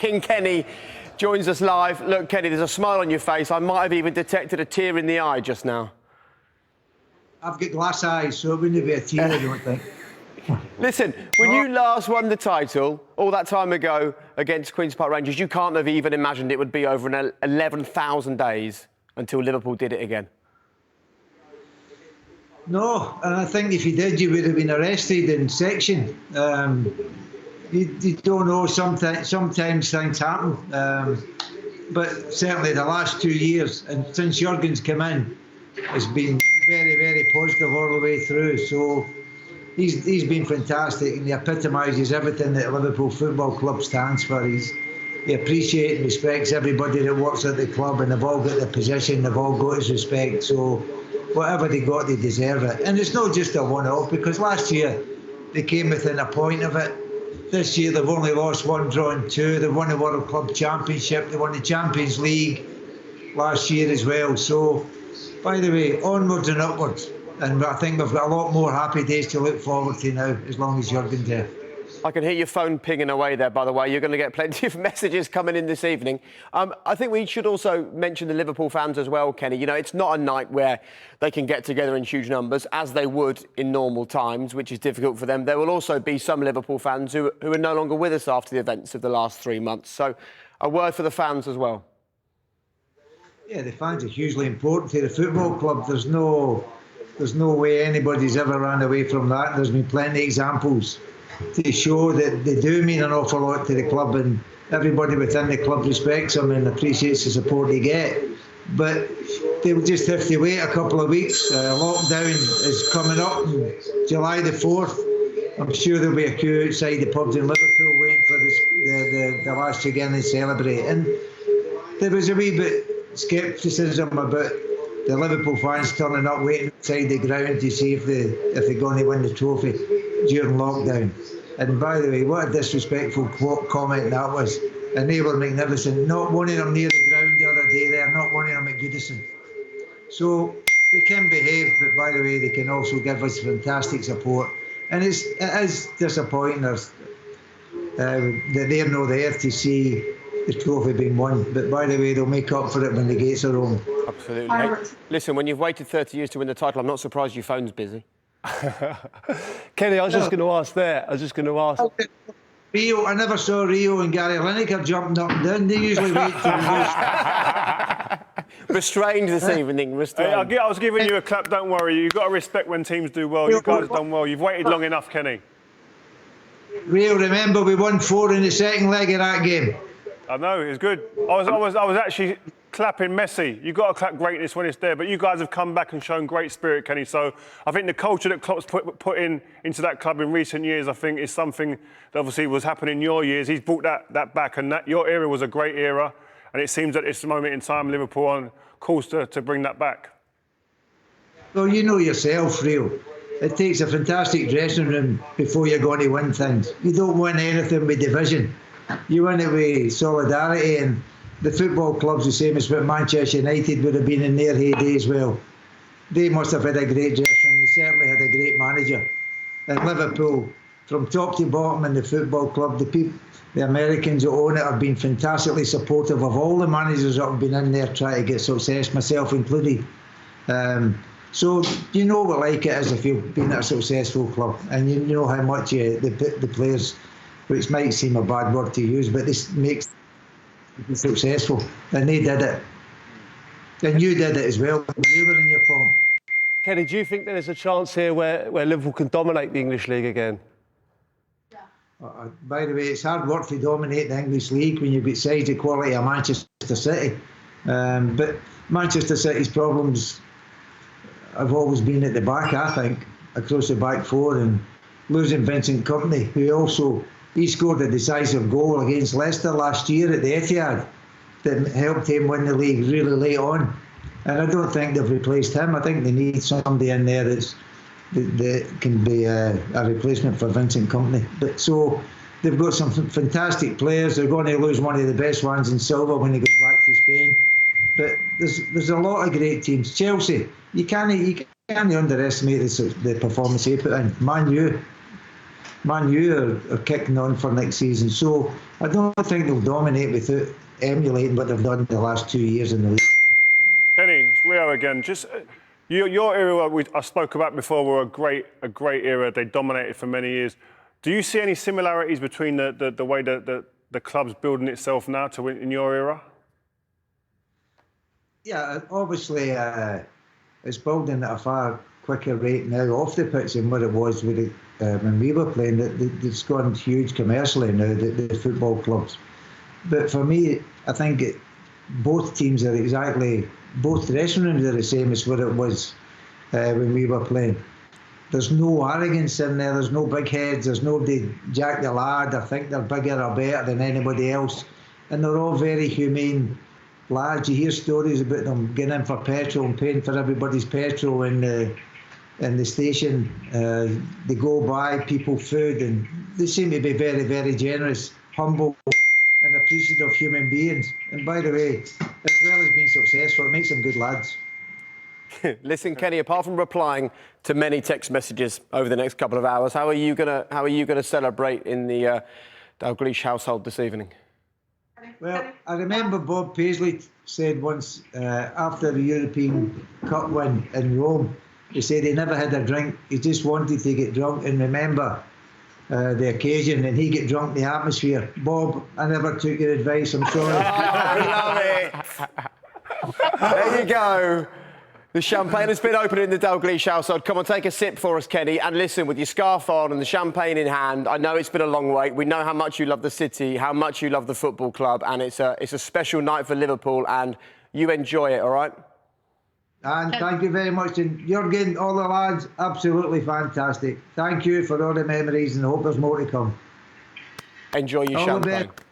King Kenny joins us live. Look, Kenny, there's a smile on your face. I might have even detected a tear in the eye just now. I've got glass eyes, so it wouldn't be a tear, I don't think. Listen, when you last won the title, all that time ago against Queen's Park Rangers, you can't have even imagined it would be over 11,000 days until Liverpool did it again. No, and I think if you did, you would have been arrested in section. You don't know, sometimes things happen. But certainly the last 2 years, and since Jurgen's come in, it's been very, very positive all the way through. So he's been fantastic, and he epitomises everything that Liverpool Football Club stands for. He appreciates and respects everybody that works at the club, and they've all got their position, they've all got his respect. So whatever they got, they deserve it. And it's not just a one-off, because last year they came within a point of it. This year they've only lost 1, drawn 2. They won the World Club Championship. They won the Champions League last year as well. So, by the way, onwards and upwards. And I think we've got a lot more happy days to look forward to now, as long as Jurgen's there. I can hear your phone pinging away there, by the way. You're going to get plenty of messages coming in this evening. I think we should also mention the Liverpool fans as well, Kenny. You know, it's not a night where they can get together in huge numbers, as they would in normal times, which is difficult for them. There will also be some Liverpool fans who are no longer with us after the events of the last 3 months. So a word for the fans as well. Yeah, the fans are hugely important to the football club. There's no way anybody's ever ran away from that. There's been plenty of examples to show that they do mean an awful lot to the club, and everybody within the club respects them and appreciates the support they get. But they'll just have to wait a couple of weeks. Lockdown is coming up on July the 4th. I'm sure there'll be a queue outside the pubs in Liverpool waiting for the lads to get in and celebrate. And there was a wee bit scepticism about the Liverpool fans turning up waiting outside the ground to see if they're going to win the trophy during lockdown. And by the way, what a disrespectful comment that was. And they were magnificent. Not one of them near the ground the other day there, not one of them at Goodison. So they can behave, but by the way, they can also give us fantastic support. And it is disappointing that they're not there to see the trophy being won. But by the way, they'll make up for it when the gates are open. Absolutely. Hey, listen, when you've waited 30 years to win the title, I'm not surprised your phone's busy. Kenny, I was just going to ask there. Rio, I never saw Rio and Gary Lineker jumping up and down. They usually wait till Restrained this evening, restrained. Hey, I was giving you a clap, don't worry. You've got to respect when teams do well. You guys have done well. You've waited long enough, Kenny. Rio, remember, we won 4 in the second leg of that game. I know, it's good. I was actually clapping Messi. You've got to clap greatness when it's there. But you guys have come back and shown great spirit, Kenny. So I think the culture that Klopp's put into that club in recent years, I think, is something that obviously was happening in your years. He's brought that back, and your era was a great era. And it seems at this moment in time, Liverpool are on course to bring that back. Well, you know yourself, Rio. It takes a fantastic dressing room before you're going to win things. You don't win anything with division. You win it with solidarity, and the football club's the same as what Manchester United would have been in their heyday as well. They must have had a great dressing room. They certainly had a great manager. And Liverpool, from top to bottom in the football club, the Americans who own it have been fantastically supportive of all the managers that have been in there trying to get success, myself included. So you know what like it is if you've been at a successful club, and you know how much the players, which might seem a bad word to use, but this makes them successful, and they did it. And you did it as well. You were in your form. Kenny, do you think there's a chance here where Liverpool can dominate the English League again? By the way, it's hard work to dominate the English League when you've got size the quality of Manchester City. But Manchester City's problems have always been at the back, I think, across the back four, and losing Vincent Kompany, who he scored a decisive goal against Leicester last year at the Etihad that helped him win the league really late on. And I don't think they've replaced him. I think they need somebody in there that can be a replacement for Vincent Kompany. But so they've got some fantastic players. They're going to lose one of the best ones in Silva when he goes back to Spain. But there's a lot of great teams. Chelsea, you can't underestimate the performance they put in. Man U, Man U are kicking on for next season. So I don't think they'll dominate without emulating what they've done in the last 2 years in the league. Kenny, it's Rio again. Just your era, I spoke about before, were a great era. They dominated for many years. Do you see any similarities between the way that the club's building itself now to in your era? Yeah, obviously it's building at a far quicker rate now off the pitch than what it was with it, when we were playing. It's gone huge commercially now, the football clubs. But for me, I think both teams are both dressing rooms are the same as what it was when we were playing. There's no arrogance in there, there's no big heads, there's nobody Jack the Lad or think they're bigger or better than anybody else. And they're all very humane lads. You hear stories about them getting in for petrol and paying for everybody's petrol in the station. They go buy people food, and they seem to be very, very generous, humble and appreciative of human beings. And by the way, as well as being successful, it makes them good lads. Listen, Kenny, apart from replying to many text messages over the next couple of hours, how are you gonna celebrate in the Dalglish household this evening? Well, I remember Bob Paisley said once after the European Cup win in Rome, he said he never had a drink, he just wanted to get drunk and remember the occasion, and he get drunk in the atmosphere. Bob, I never took your advice, I'm sorry. I love it. There you go. The champagne has been opened in the Dalglish household. Come on, take a sip for us, Kenny. And listen, with your scarf on and the champagne in hand, I know it's been a long wait. We know how much you love the city, how much you love the football club, and it's a special night for Liverpool, and you enjoy it, all right? And thank you very much. And Jurgen, all the lads, absolutely fantastic. Thank you for all the memories, and I hope there's more to come. Enjoy your All champagne. the best.